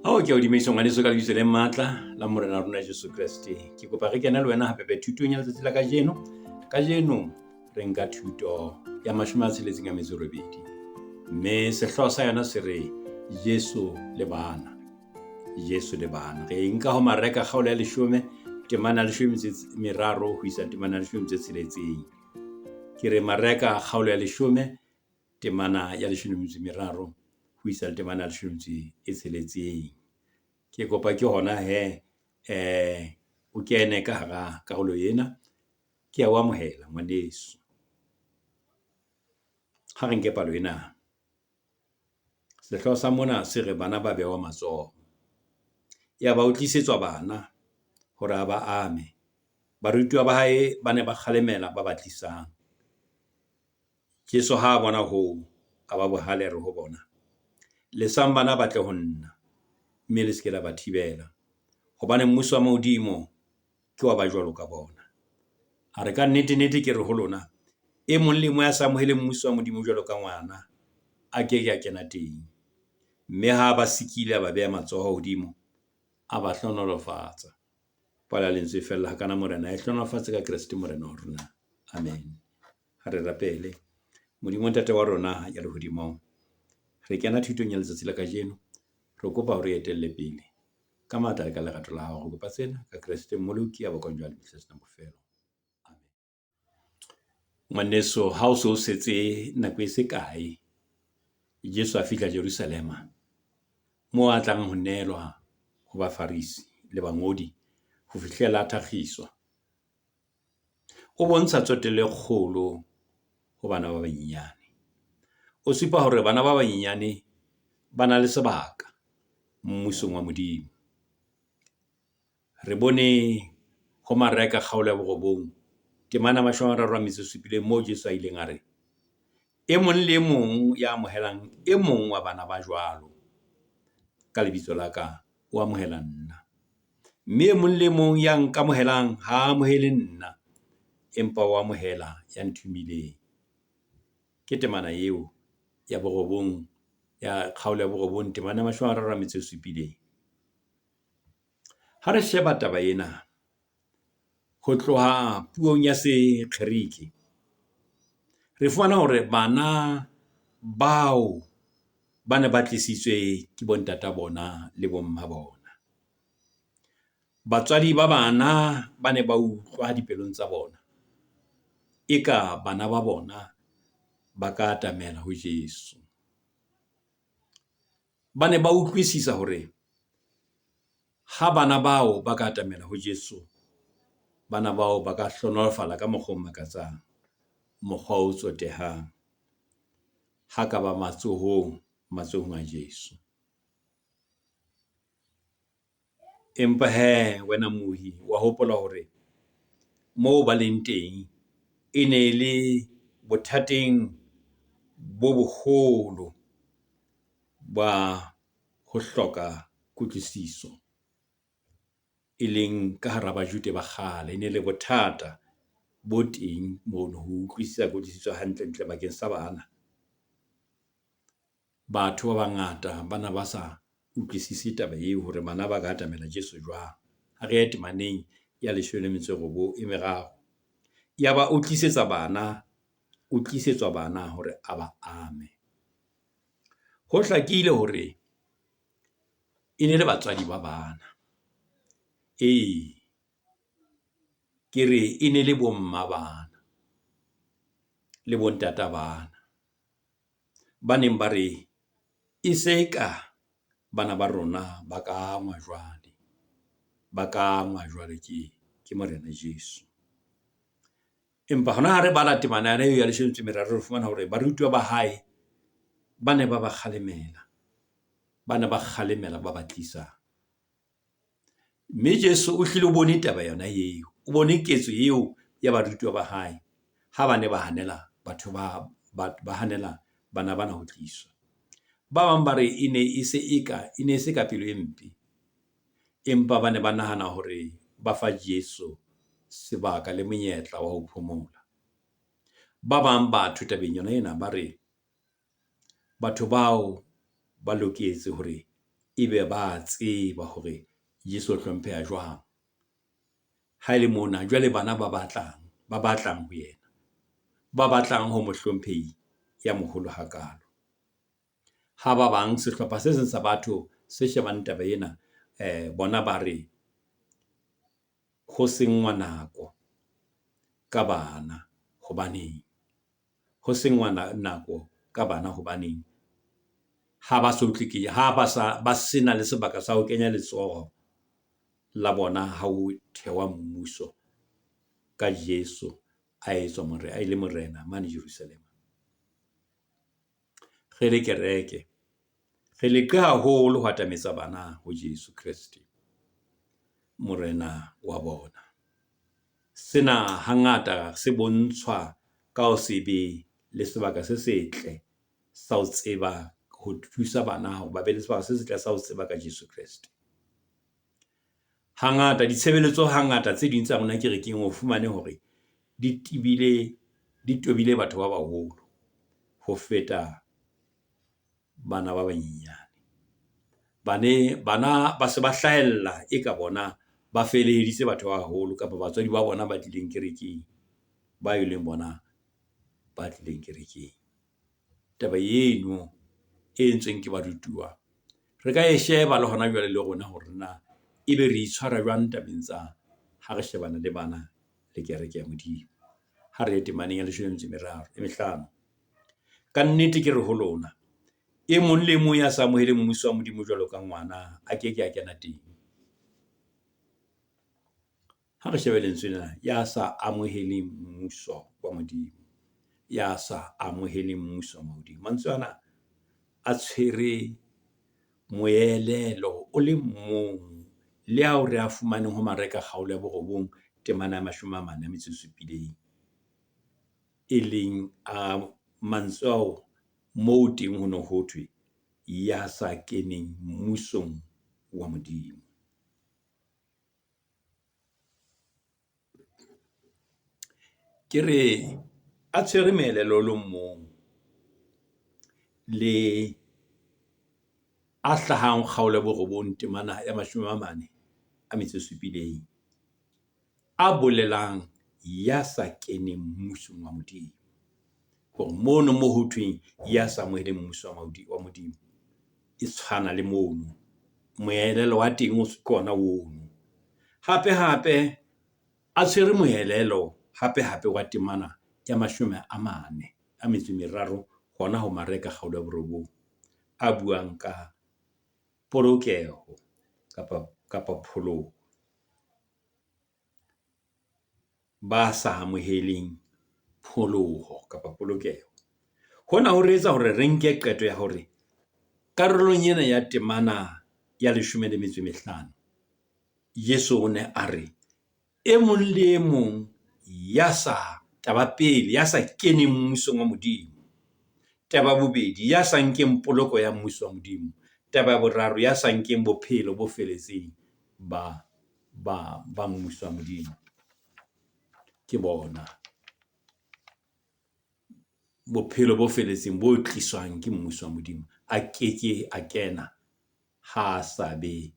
Ke o dimedisa ngwaneso ka lebitso le matla la morena rona Jesu Kriste. Ke kopa re kena le wena hape thutong ya letsatsi la kajeno. Kajeno re nka thuto ya 68. Mme sehlooho sa yona se re Jesu le bana. Jesu le bana. Re nka ho Mareka kgaolo ya 10 temana 13 ho isa temana 16. Ke re Mareka kgaolo ya 10 temana ya 13 ho isa temana 16. Ke kopa ke hona o kene ka hara karolo ena, ke a o amohela ngwaneso. Ha re nke palo ena, sehlooho sa mona se re bana ba bewa matsoho. Ya ba utlisetswa bana hore a ba ame. Barutwa ba hae ba ne ba kgalemela ba batlisang. Jesu ha bona ho a ba bohalere ho bona. Lesang bana ba tle ho nna, mme le seke la ba thibela, hobane mmuso wa modimo ke wa ba jwalo ka bona. A re ka nnete ke re ho lona, e mong le mong ya sa amohele mmuso wa modimo jwalo ka ngwana, a ke a kena teng. Mme ha ba sikile ba beha matsoho hodimo, a ba hlonolofatsa. Pala lentswe fela ha kana morena e hlonolofatse ka Kriste morena wa rona. Amen. Ha re rapele. Modimo ntate wa rona ya lehodimo, re kena thutong ya letsatsi la kajeno. Re kopa hore etelle pele ka matla le ka lerato la hao. Re kopa tsena ka Kriste mmoloki ya bakong jwale le tla bofelo. Amen. Ngwaneso, ha o so setse nako e se kae Jesu a fihla Jerusalema, mo a tlang ho nelwa ho bafarisi le bangodi ho fihlela thakgiswa. O bontsha tsotelle kgolo ho bana ba banyenyane. O supa hore bana ba banyenyane ba na le sebaka mmusong wa modimo. Re bone ho Mareka kgaolo ya 9 temana 37 moo Jesu a ileng a re, e mong le mong ya amohelang e mong wa bana ba jwalo ka lebitso la ka o amohela nna. Mme e mong le mong ya nkamohelang ha amohele nna, empa o amohela ya nthumileng. Ke temana eo ya 9 ya kgaolo ya 9 temana 37. Ha re sheba taba ena ho tloha puong ya Sekgeriki, re fumana hore bana bao ba ne ba tlisitswe ke bontata bona le bomma bona. Batswadi ba bana ba ne ba utlwa dipelong tsa bona eka bana ba bona ba ka atamela ho Jesu. Ba ne ba utlwisisa hore ha bana bao ba ka atamela ho Jesu, bana bao ba ka hlonolofala ka mokgwa o makatsang, mokgwa o tsotehang, ha ka ba matsohong a Jesu. Empa wena mohi wa hopola hore moo ba leng teng e ne le bothateng bo boholo ba ho hloka kutlwisiso, e leng ka hara Bajute ba kgale. E ne le bothata bo teng mono ho kutlwisiso hantle bakeng sa bana. Batho ba bangata bana ba sa utlwisisi taba eo hore bana ba ka atamela Jesu jwang. Ha re ye temaneng ya 13 ya ba o tlisetswa bana hore a ba ame. Ho hlakile hore e ne le batswadi ba bana. Ke re e ne le bomma bana le bontata bana ba neng ba re e se ka bana ba rona ba ka angwa jwale ke morena Jesu. Empa hona ha re bala temana eo ya 13 re fumana hore barutwa ba hae ba ne ba kgalemela ba batlisang. Mme Jesu o hlile o bone taba yona eo, o bone ketso eo ya barutwa ba hae ha ba ne ba hanela batho ba hanela bana bana ho tliswa. Ba bang ba re e ne e se ka pelo e mpe, empa ba ne ba nahana hore ba fa Jesu sebaka le monyetla wa ho phomola. Ba bang batho tabeng yona ena ba re batho bao ba loketse hore ebe ba tseba hore Jesu o hlompheha jwang. Ha ile mona jwale bana ba batlang ho yena, ba batlang ho mohlomphehi ya moholo hakalo. Ha ba bang sehlopha se seng sa batho se shebang taba ena, bona ba re ho sengwa nako ka bana hobaneng, ho sengwa nako ka bana hobaneng ha ba so tleke, ha ba sena le sebaka sa ho kenya letsoho la bona ha o thewa mmuso ka Jesu a ile morena mane Jerusalem. Re le kereke re leqe haholo ho atametsa bana ho Jesu Kriste morena wa bona. Sena hangata se bontshwa ka ho se be le sebaka se setle sa ho tseba, ho thusa bana ho ba be le sebaka se setle sa ho tseba ka Jesu Kriste. Hangata ditshebeletso hangata tse ding tsa rona kerekeng o fumane hore di tobile batho ba baholo ho feta bana ba banyenyane. Bana ba se ba hlahella eka bona ba feleditse batho ba baholo kapa batswadi ba bona ba tlileng kerekeng, ba ileng bona ba tlileng kerekeng. Taba eno e entsweng ke barutuwa re ka e sheba le hona jwale le rona hore na ebe re itshwara jwang tabeng tsa ha re shebana le bana le kereke ya Modimo. Ha re temaneng ya 15 ka nnete ke re ho lona, e mong le mong ya sa amoheleng mmuso wa Modimo jwalo ka ngwana a keke a kena teng. Ha re shebe lentswe lena, ya sa amoheleng mmuso wa Modimo, ya sa amoheleng mmuso wa Modimo, mantswe ana a tshwere moelelo o le mong le ha o re a fumaneng ho mareka kgaolo ya 9 temana ya 47 e leng a mantswe ao moo teng ho no ho thwe ya sa keneng mmusong wa Modimo. Ke re a tshwere meelelo le mong le a hlahang kgaolo ya 9 temana ya 47 a bolelang ya sa keneng mmusong wa Modimo. Hore mono mo ho thweng ya sa amoheleng mmuso wa Modimo e tshwana le mono moelelo wa teng o kona wono. Hape a tshwere moelelo hape wa temana ya 43 hona ho mareka kgaolo ya 9 a buang ka polokeho kapa pholoho. Ba sa amoheleng pholoho kapa polokeho. Hona ho re etsa hore re nke qeto ya hore karolong ena ya temana ya 15 Jesu o ne a re e mong le e mong ya sa taba pele ya sa keneng mmusong wa Modimo, taba bobedi ya sa nkeng poloko ya mmuso wa Modimo, taba boraro ya sa nkeng bophelo bo feletseng ba mmuso wa Modimo. Ke bona bophelo bo feletseng bo tliswang ke mmuso wa Modimo a keke a kena ha sa be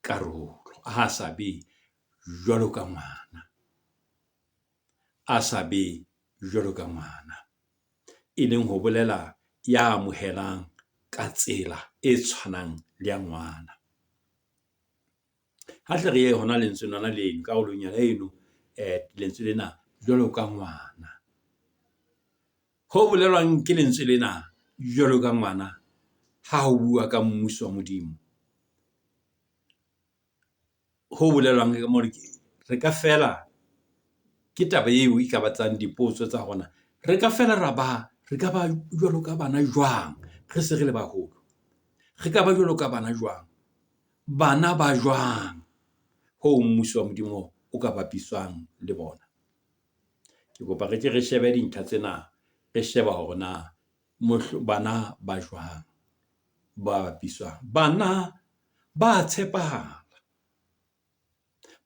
karolo, ha sa be jwalo ka ngwana, a sa be jwalo ka ngwana, e leng ho bolela ya amohelang ka tsela e tshwanang le ya ngwana. Ha hle re ye hona lentswe lona leno karolonyana eno lentswe lena jwalo ka ngwana. Ho bolelwang ke lentswe lena jwalo ka ngwana ha ho bua ka mmuso wa Modimo, ho bolelwang ka mo re ka fela ke taba eo e ka batsang dipotso tsa rona. Re ka fela re ka ba jwalo ka bana jwang re se re le baholo? Re ka ba jwalo ka bana jwang? Bana ba jwang ho mmuso wa Modimo o ka bapiswang le bona? Ke kopa re ke re shebe dintlha tsena, re sheba hore na bana ba jwang ba bapiswang. Bana ba tshepahala,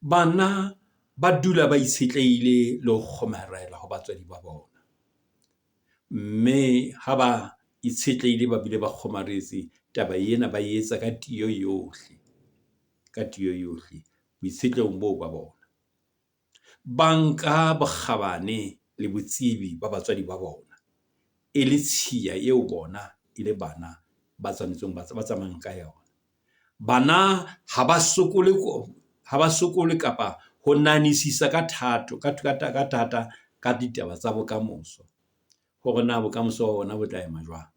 bana ba dula ba itshetlehile le ho kgomarela ho batswadi ba bona, mme ha ba itshetlehile ba bile ba kgomaretse taba ena ba etsa ka tiyo yohle boitshetlong bo ba bona. Banka bokgabane le botsebi ba batswadi ba bona e le tshiya eo bona e le bana ba tshwanetseng ba tsamayang ka yona. Bana ha ba sokole kapa ho nanisisa ka thata ka ditaba tsa bokamoso, hore na bokamoso wa bona bo tla ema jwang,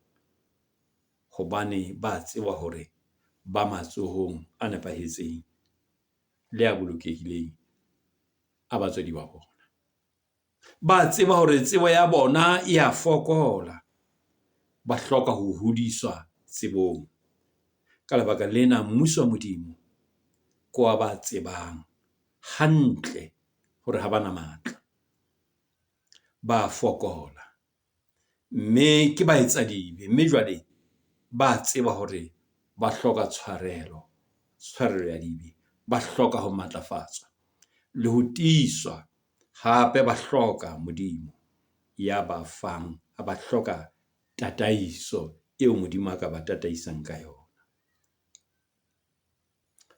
hobane ba tseba hore ba matsohong a nepahetseng le a bolokehileng a batswadi ba bona. Ba tseba hore tsebo ya bona e a fokola, ba hloka ho hodiswa tsebong. Ka lebaka lena mmuso wa Modimo ko wa ba tsebang hantle hore ha bana matla, ba fokola, mme ke ba etsa dibe, mme jwale ba tseba hore ba hloka tshwarelo ya dibe, ba hloka ho matlafatswa le ho tiiswa, hape ba hloka Modimo ya ba fang, ba hloka tataiso eo Modimo a ka ba tataisang ka yona.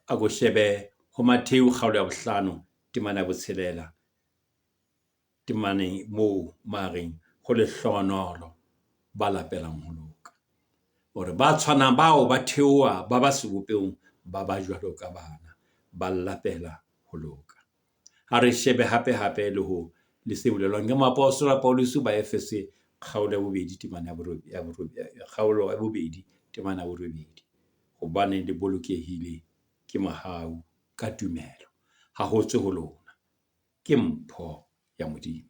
A ko shebe ho Mathewu kgaolo ya 5 temana ya 6, temane moo mareng ho lehlohonolo ba lapelang ho loka, hore ba tshwanang bao ba theoha ba ba sebopeong ba jwalo ka bana ba lapela ho loka. Ha re shebe hape le ho le se bolelwang ke moapostola Paulus ba Efese kgaolo ya 2 temana ya 8, hobane le bolokehile ke mahau ka tumelo, ha ho tswe ho lona, ke mpho ya Modimo.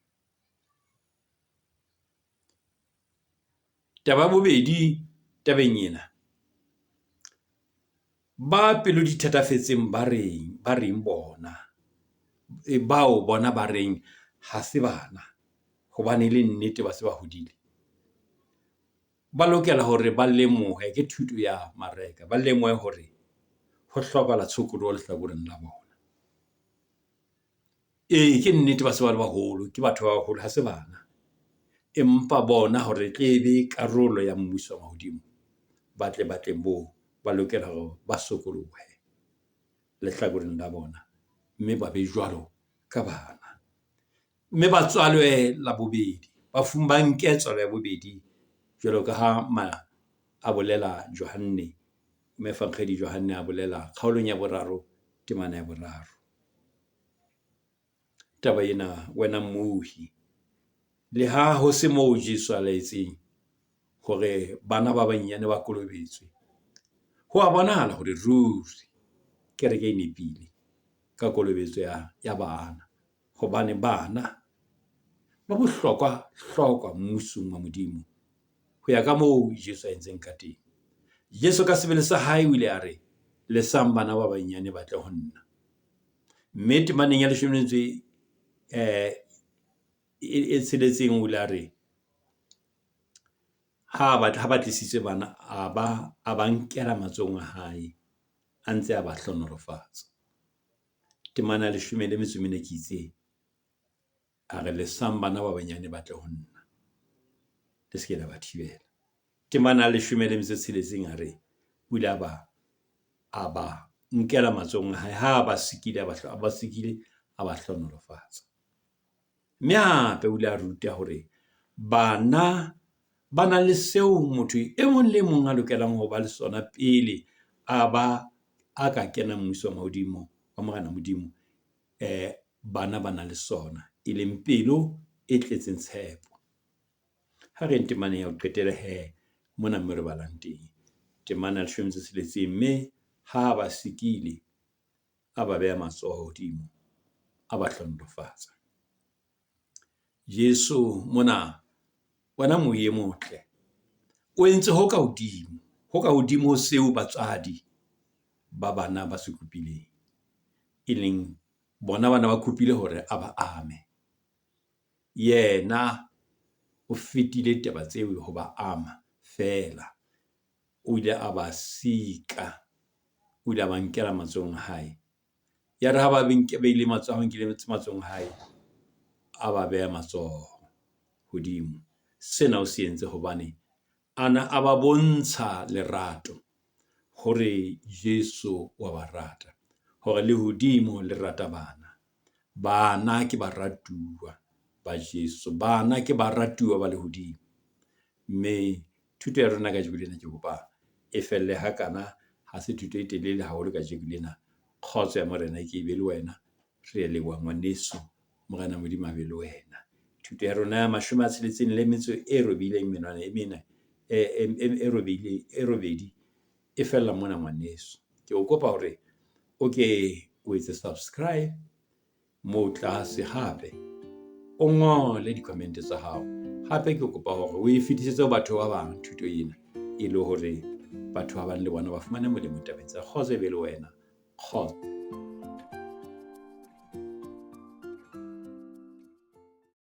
Taba bobedi tabeng ena, ba pelo di thatafetseng ba reng bona, bao bona ba reng ha se bana, hobane le nnete ba se ba hodile, ba lokela hore ba lemohe ke thuto ya mareka, ba lemohe hore ho hlokahala tshokolo lehlakoreng la bona. Ke nnete ba se ba le baholo, ke batho ba baholo, ha se bana, empa bona hore tle be karolo ya mmuso wa Modimo, batleng boo ba lokela hore ba sokolohe lehlakoreng la bona, mme ba be jwalo ka bana, mme ba tswalwe la bobedi, ba nke tswalo ya bobedi, jwalo ka ha a bolela Johanne, Mefakgedi Johanne a bolela kgaolong ya 3 temana ya 3. Taba ena wena mmuhi, le ha ho se moo Jesu a laetseng hore bana ba banyane ba kolobetswe, ho a bonahala hore ruri kereke e nepile ka kolobetso ya bana, hobane bana ba bohlokwa mmusong wa Modimo, ho ya ka moo Jesu a entseng ka teng. Jesu ka sebele sa hae o ile a re, lesang bana ba banyane ba tle ho nna, mme temaneng ya 10 e tsheletseng o ile a re, ha ba tlisitse bana a ba nkela matsohong a hae a ntse a ba hlonolofatsa. Temana ya 14 ke itse a re, lesang bana ba banyane ba tle ho nna, le se ke la ba thibela. Temana ya 16 a re, o ile a ba nkela matsohong a hae, ha ba sikile a ba hlonolofatsa. Mme hape o ile a ruta hore bana ba na le seo motho e mong le mong a lokelang ho ba le sona pele a ka kena mmuso wa Modimo, wa Morena Modimo. Bana ba na le sona, e leng pelo e tletseng tshepo. Ha re temane ya ho qetela mona mme re balang teng, temana ya 16, mme ha ba sikile a ba beha matsoho hodimo, a ba hlonolofatsa. Jesu mona, wena moye motle, o entse ho ka hodimo ho seo batswadi ba bana ba se kopileng, e leng bona bana ba kopile hore a ba ame. Yena o fetile taba tseo ho ba ama fela, o ile a ba sika, o ile a ba nkela matsohong a hae, ya re ha ba beile matsohong a hae, a ba beha matsoho hodimo. Sena o se entse hobane a ba bontsha lerato hore Jesu wa ba rata, hore lehodimo le rata bana ke baratuwa ba Jesu, bana ke baratuwa ba lehodimo. Mme thuto ya rona ka jeko lena ke kopa e felle hakana, ha se thuto e telele haholo ka jeko lena. Kgotso ya Morena ke be le wena, re a leboha ngwaneso, Morena Modimo a be le wena. Thuto ya rona ya 67 menwana e mene e robedi e fella mona ngwaneso. Ke o kopa hore o ke o etse subscribe mo tlase, hape o ngole di-comment tsa hao. Hape ke kopa hore o e fetisetse batho ba bang thuto ena, e le hore batho ba bang le bona ba fumane molemo tabeng tsa. Kgotso e be le wena. Kgotso.